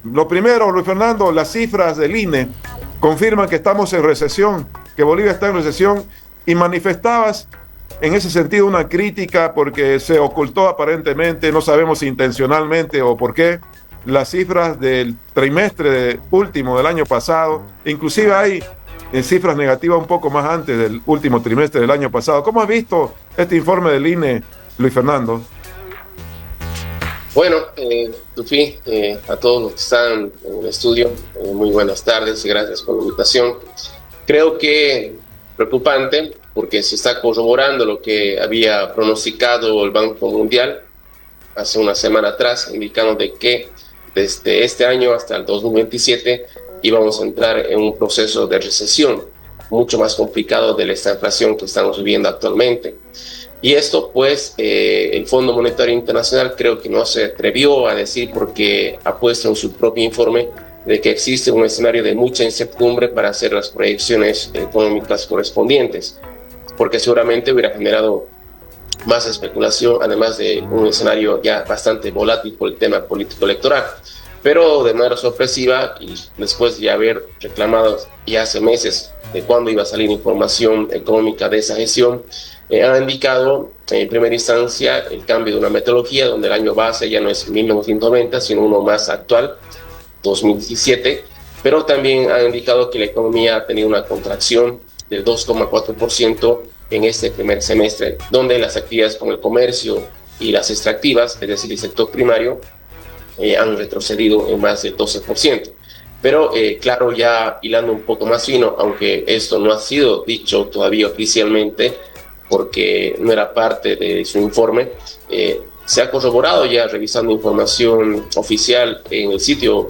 Lo primero, Luis Fernando, las cifras del INE confirman que estamos en recesión, que Bolivia está en recesión, y manifestabas en ese sentido una crítica porque se ocultó aparentemente, no sabemos si intencionalmente o por qué, las cifras del trimestre último del año pasado. Inclusive hay cifras negativas un poco más antes del último trimestre del año pasado. ¿Cómo has visto este informe del INE, Luis Fernando? Bueno, Tufi, a todos los que están en el estudio, muy buenas tardes y gracias por la invitación. Creo que preocupante porque se está corroborando lo que había pronosticado el Banco Mundial hace una semana atrás, indicando de que desde este año hasta el 2027 íbamos a entrar en un proceso de recesión mucho más complicado de la inflación que estamos viviendo actualmente. Y esto, pues, el Fondo Monetario Internacional creo que no se atrevió a decir porque ha puesto en su propio informe de que existe un escenario de mucha incertidumbre para hacer las proyecciones económicas correspondientes, porque seguramente hubiera generado más especulación, además de un escenario ya bastante volátil por el tema político electoral. Pero de manera sorpresiva, y después de haber reclamado ya hace meses de cuándo iba a salir información económica de esa gestión, ha indicado en primera instancia el cambio de una metodología donde el año base ya no es 1990, sino uno más actual, 2017, pero también ha indicado que la economía ha tenido una contracción del 2,4% en este primer semestre, donde las actividades como el comercio y las extractivas, es decir, el sector primario, han retrocedido en más del 12%. Pero claro, ya hilando un poco más fino, aunque esto no ha sido dicho todavía oficialmente, porque no era parte de su informe, se ha corroborado ya revisando información oficial en el sitio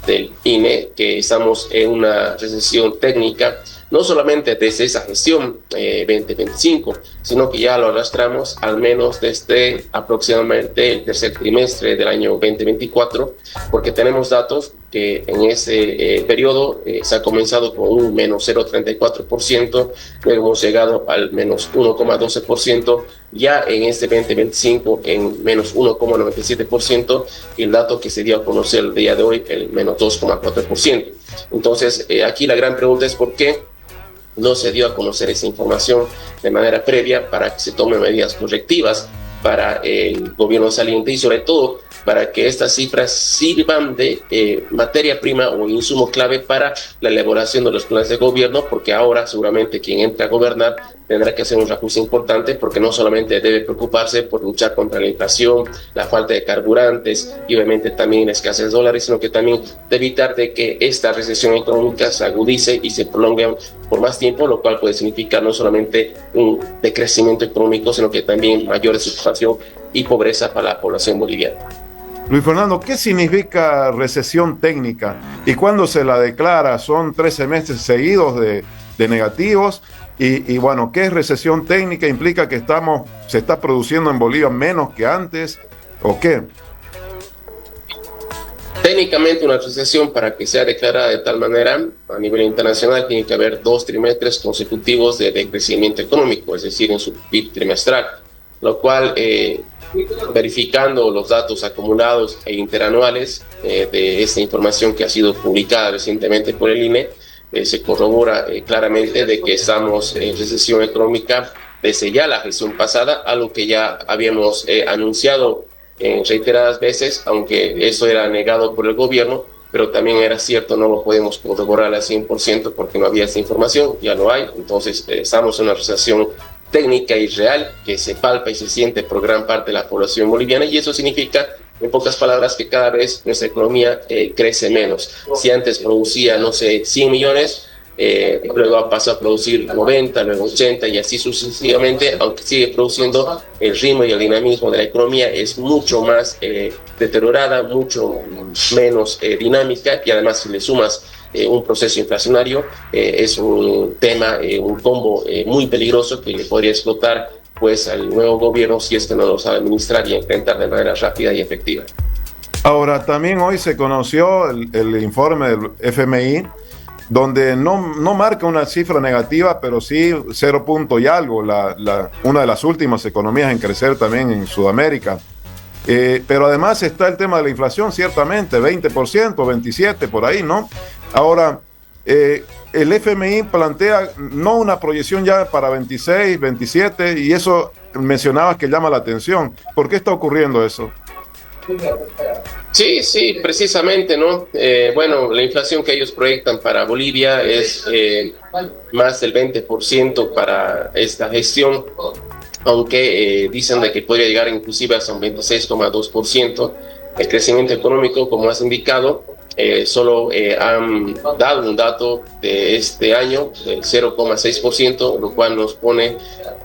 del INE que estamos en una recesión técnica, no solamente desde esa gestión 2025, sino que ya lo arrastramos al menos desde aproximadamente el tercer trimestre del año 2024, porque tenemos datos que en ese periodo se ha comenzado con un menos 0,34%, luego hemos llegado al menos 1,12%, ya en este 2025 en menos 1,97%, y el dato que se dio a conocer el día de hoy, el menos 2,4%. Entonces, aquí la gran pregunta es por qué no se dio a conocer esa información de manera previa para que se tomen medidas correctivas para el gobierno saliente y sobre todo para que estas cifras sirvan de materia prima o insumo clave para la elaboración de los planes de gobierno, porque ahora seguramente quien entre a gobernar tendrá que hacer un reajuste importante, porque no solamente debe preocuparse por luchar contra la inflación, la falta de carburantes y obviamente también la escasez de dólares, sino que también de evitar de que esta recesión económica se agudice y se prolongue por más tiempo, lo cual puede significar no solamente un decrecimiento económico, sino que también mayor desocupación y pobreza para la población boliviana. Luis Fernando, ¿qué significa recesión técnica? ¿Y cuándo se la declara? ¿Son 3 semestres seguidos de negativos? Y bueno, ¿qué es recesión técnica? ¿Implica que se está produciendo en Bolivia menos que antes? ¿O qué? Técnicamente una recesión, para que sea declarada de tal manera a nivel internacional, tiene que haber 2 trimestres consecutivos de decrecimiento económico, es decir, en su PIB trimestral, lo cual verificando los datos acumulados e interanuales de esta información que ha sido publicada recientemente por el INE, se corrobora claramente de que estamos en recesión económica desde ya la gestión pasada, algo que ya habíamos anunciado en reiteradas veces, aunque eso era negado por el gobierno, pero también era cierto, no lo podemos corroborar al 100% porque no había esa información, ya lo hay. Entonces estamos en una recesión técnica y real que se palpa y se siente por gran parte de la población boliviana, y eso significa, en pocas palabras, que cada vez nuestra economía crece menos. Si antes producía, no sé, 100 millones, luego pasó a producir 90, luego 80 y así sucesivamente, aunque sigue produciendo, el ritmo y el dinamismo de la economía es mucho más deteriorada, mucho menos dinámica, y además si le sumas un proceso inflacionario, es un tema, un combo muy peligroso que le podría explotar pues al nuevo gobierno si es que no lo sabe administrar y enfrentar de manera rápida y efectiva. Ahora, también hoy se conoció el informe del FMI, donde no marca una cifra negativa, pero sí 0 punto y algo, una de las últimas economías en crecer también en Sudamérica. Pero además está el tema de la inflación, ciertamente, 20%, 27%, por ahí, ¿no? Ahora, el FMI plantea no una proyección ya para 26, 27, y eso mencionabas que llama la atención. ¿Por qué está ocurriendo eso? Sí, sí, precisamente, ¿no? Bueno, la inflación que ellos proyectan para Bolivia es más del 20% para esta gestión, aunque dicen de que podría llegar inclusive hasta un 26,2%. El crecimiento económico, como has indicado, solo han dado un dato de este año del 0,6%, lo cual nos pone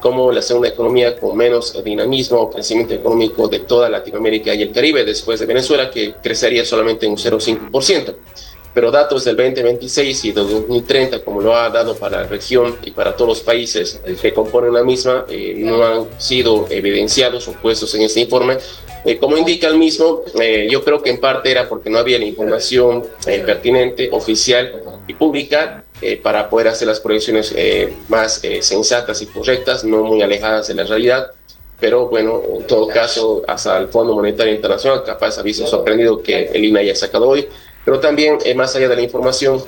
como la segunda economía con menos dinamismo o crecimiento económico de toda Latinoamérica y el Caribe, después de Venezuela, que crecería solamente un 0,5%. Pero datos del 2026 y del 2030, como lo ha dado para la región y para todos los países que componen la misma, no han sido evidenciados o puestos en este informe. Como indica el mismo, yo creo que en parte era porque no había la información pertinente, oficial y pública para poder hacer las proyecciones más sensatas y correctas, no muy alejadas de la realidad. Pero bueno, en todo caso, hasta el Fondo Monetario Internacional capaz ha visto sorprendido que el INE haya sacado hoy. Pero también, más allá de la información,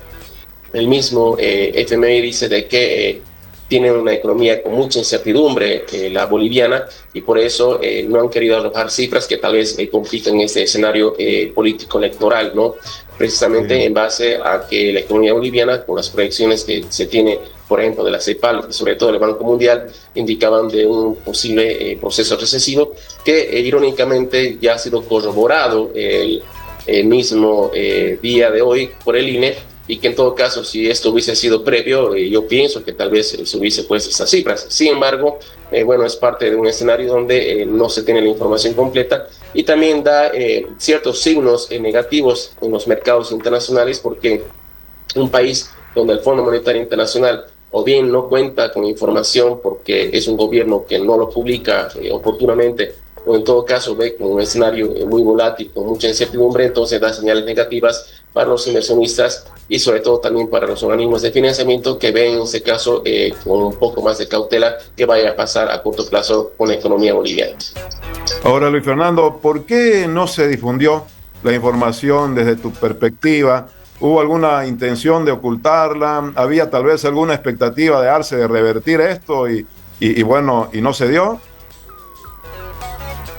el mismo FMI dice de que tiene una economía con mucha incertidumbre, la boliviana, y por eso no han querido arrojar cifras que tal vez complican en este escenario político electoral, ¿no? Precisamente en base a que la economía boliviana, con las proyecciones que se tiene, por ejemplo, de la CEPAL y sobre todo del Banco Mundial, indicaban de un posible proceso recesivo que irónicamente ya ha sido corroborado el mismo día de hoy por el INE, y que en todo caso, si esto hubiese sido previo, yo pienso que tal vez se hubiese puesto estas cifras. Sin embargo, bueno, es parte de un escenario donde no se tiene la información completa y también da ciertos signos negativos en los mercados internacionales, porque un país donde el Fondo Monetario Internacional o bien no cuenta con información porque es un gobierno que no lo publica oportunamente, o en todo caso ve con un escenario muy volátil, con mucha incertidumbre, entonces da señales negativas para los inversionistas y sobre todo también para los organismos de financiamiento que ven en este caso con un poco más de cautela que vaya a pasar a corto plazo con la economía boliviana. Ahora, Luis Fernando, ¿por qué no se difundió la información desde tu perspectiva? ¿Hubo alguna intención de ocultarla? ¿Había tal vez alguna expectativa de Arce de revertir esto y bueno, y no se dio?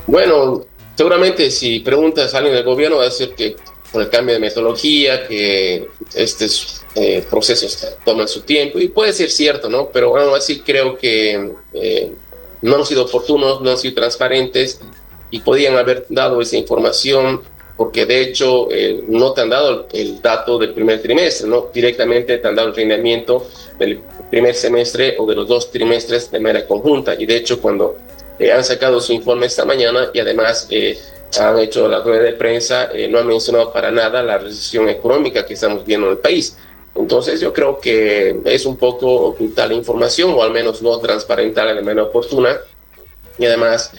Bueno, seguramente si preguntas a alguien del gobierno va a decir que por el cambio de metodología, que estos procesos toman su tiempo, y puede ser cierto, ¿no? Pero aún así creo que no han sido oportunos, no han sido transparentes y podían haber dado esa información, porque de hecho no te han dado el dato del primer trimestre, ¿no? Directamente te han dado el rendimiento del primer semestre o de los 2 trimestres de manera conjunta, y de hecho cuando han sacado su informe esta mañana y además han hecho la rueda de prensa, no han mencionado para nada la recesión económica que estamos viendo en el país. Entonces yo creo que es un poco ocultar la información, o al menos no transparentarla de manera oportuna, y además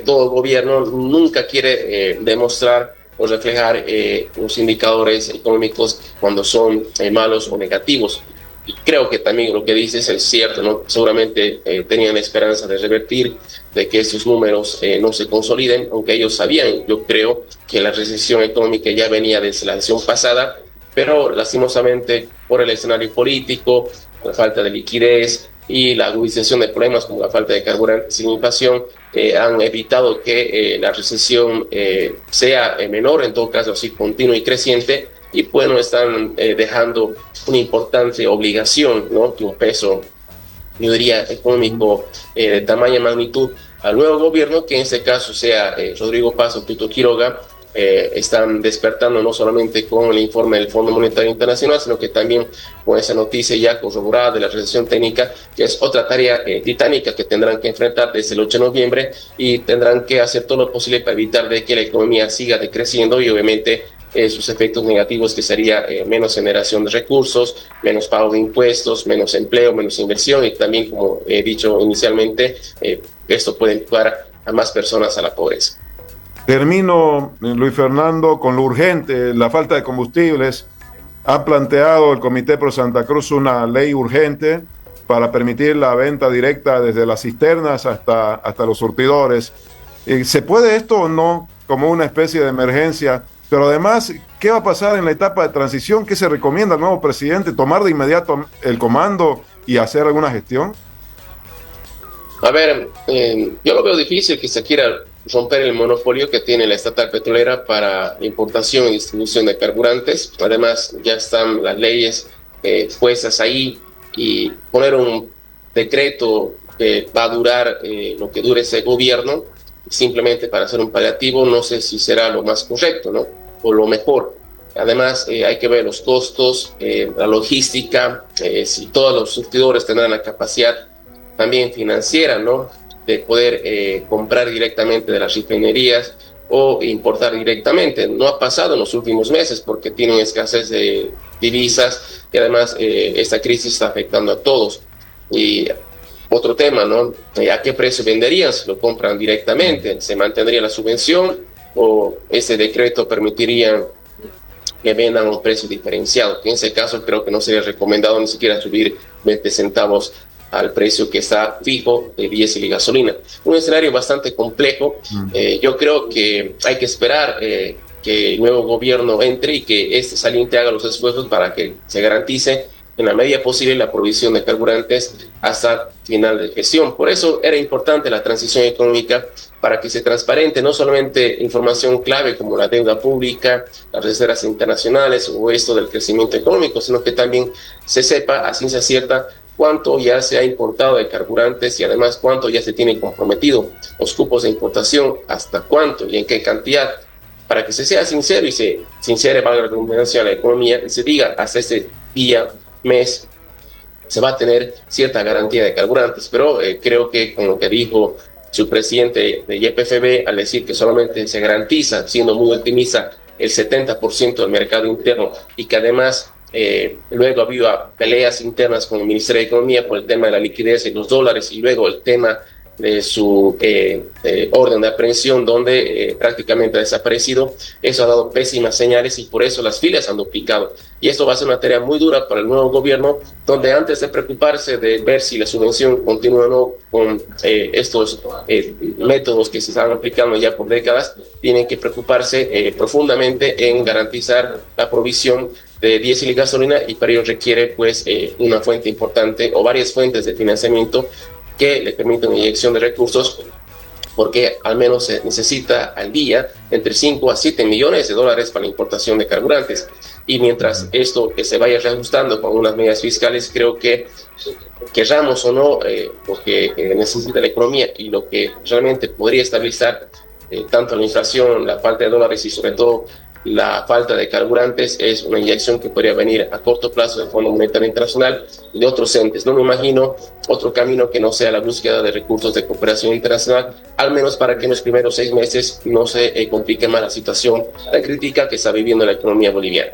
todo gobierno nunca quiere demostrar o reflejar los indicadores económicos cuando son malos o negativos. Y creo que también lo que dices es cierto, ¿no? Seguramente tenían la esperanza de revertir, de que estos números no se consoliden, aunque ellos sabían, yo creo, que la recesión económica ya venía desde la sesión pasada, pero lastimosamente por el escenario político, la falta de liquidez y la agudización de problemas como la falta de carburantes y la inflación, han evitado que la recesión sea menor, en todo caso así continua y creciente, y bueno, están dejando una importante obligación, ¿no? Que un peso, yo diría, económico de tamaña magnitud al nuevo gobierno, que en este caso sea Rodrigo Paz o Tuto Quiroga. Están despertando no solamente con el informe del Fondo Monetario Internacional, sino que también con esa noticia ya corroborada de la recesión técnica, que es otra tarea titánica que tendrán que enfrentar desde el 8 de noviembre, y tendrán que hacer todo lo posible para evitar de que la economía siga decreciendo y obviamente sus efectos negativos, que sería menos generación de recursos, menos pago de impuestos, menos empleo, menos inversión, y también, como he dicho inicialmente, esto puede empujar a más personas a la pobreza. Termino, Luis Fernando, con lo urgente, la falta de combustibles. Ha planteado el Comité Pro Santa Cruz una ley urgente para permitir la venta directa desde las cisternas hasta los surtidores. ¿Se puede esto o no? como una especie de emergencia. Pero además, ¿qué va a pasar en la etapa de transición? ¿Qué se recomienda al nuevo presidente? ¿Tomar de inmediato el comando y hacer alguna gestión? A ver, yo lo veo difícil que se quiera romper el monopolio que tiene la estatal petrolera para importación y distribución de carburantes. Además, ya están las leyes puestas ahí, y poner un decreto que va a durar lo que dure ese gobierno, simplemente para hacer un paliativo, no sé si será lo más correcto, ¿no? O lo mejor. Además, hay que ver los costos, la logística, si todos los surtidores tendrán la capacidad también financiera, ¿no?, de poder comprar directamente de las refinerías o importar directamente. No ha pasado en los últimos meses porque tienen escasez de divisas, y además esta crisis está afectando a todos. Y otro tema, ¿no? ¿A qué precio venderían si lo compran directamente? ¿Se mantendría la subvención o ese decreto permitiría que vendan a un precio diferenciado? En ese caso creo que no sería recomendado ni siquiera subir 20 centavos al precio que está fijo de diésel y gasolina. Un escenario bastante complejo. Yo creo que hay que esperar que el nuevo gobierno entre y que este saliente haga los esfuerzos para que se garantice en la medida posible la provisión de carburantes hasta final de gestión. Por eso era importante la transición económica, para que se transparente no solamente información clave como la deuda pública, las reservas internacionales o esto del crecimiento económico, sino que también se sepa a ciencia cierta cuánto ya se ha importado de carburantes y además cuánto ya se tiene comprometido, los cupos de importación, hasta cuánto y en qué cantidad, para que se sea sincero y se sincere, valga la redundancia, a la economía, y se diga hasta este día, mes, se va a tener cierta garantía de carburantes. Pero creo que con lo que dijo su presidente de YPFB, al decir que solamente se garantiza, siendo muy optimista, el 70% del mercado interno, y que además luego ha habido peleas internas con el Ministerio de Economía por el tema de la liquidez y los dólares, y luego el tema de su orden de aprehensión, donde prácticamente ha desaparecido. Eso ha dado pésimas señales y por eso las filas han duplicado. Y esto va a ser una tarea muy dura para el nuevo gobierno, donde antes de preocuparse de ver si la subvención continúa o no con estos métodos que se están aplicando ya por décadas, tienen que preocuparse profundamente en garantizar la provisión de diésel y gasolina, y para ello requiere pues una fuente importante o varias fuentes de financiamiento que le permiten una inyección de recursos, porque al menos se necesita al día entre 5 a 7 millones de dólares para la importación de carburantes. Y mientras esto que se vaya reajustando con unas medidas fiscales, creo que querramos o no, lo que necesita la economía y lo que realmente podría estabilizar tanto la inflación, la falta de dólares y sobre todo la falta de carburantes, es una inyección que podría venir a corto plazo del Fondo Monetario Internacional y de otros entes. No me imagino otro camino que no sea la búsqueda de recursos de cooperación internacional, al menos para que en los primeros 6 meses no se complique más la situación tan crítica que está viviendo la economía boliviana.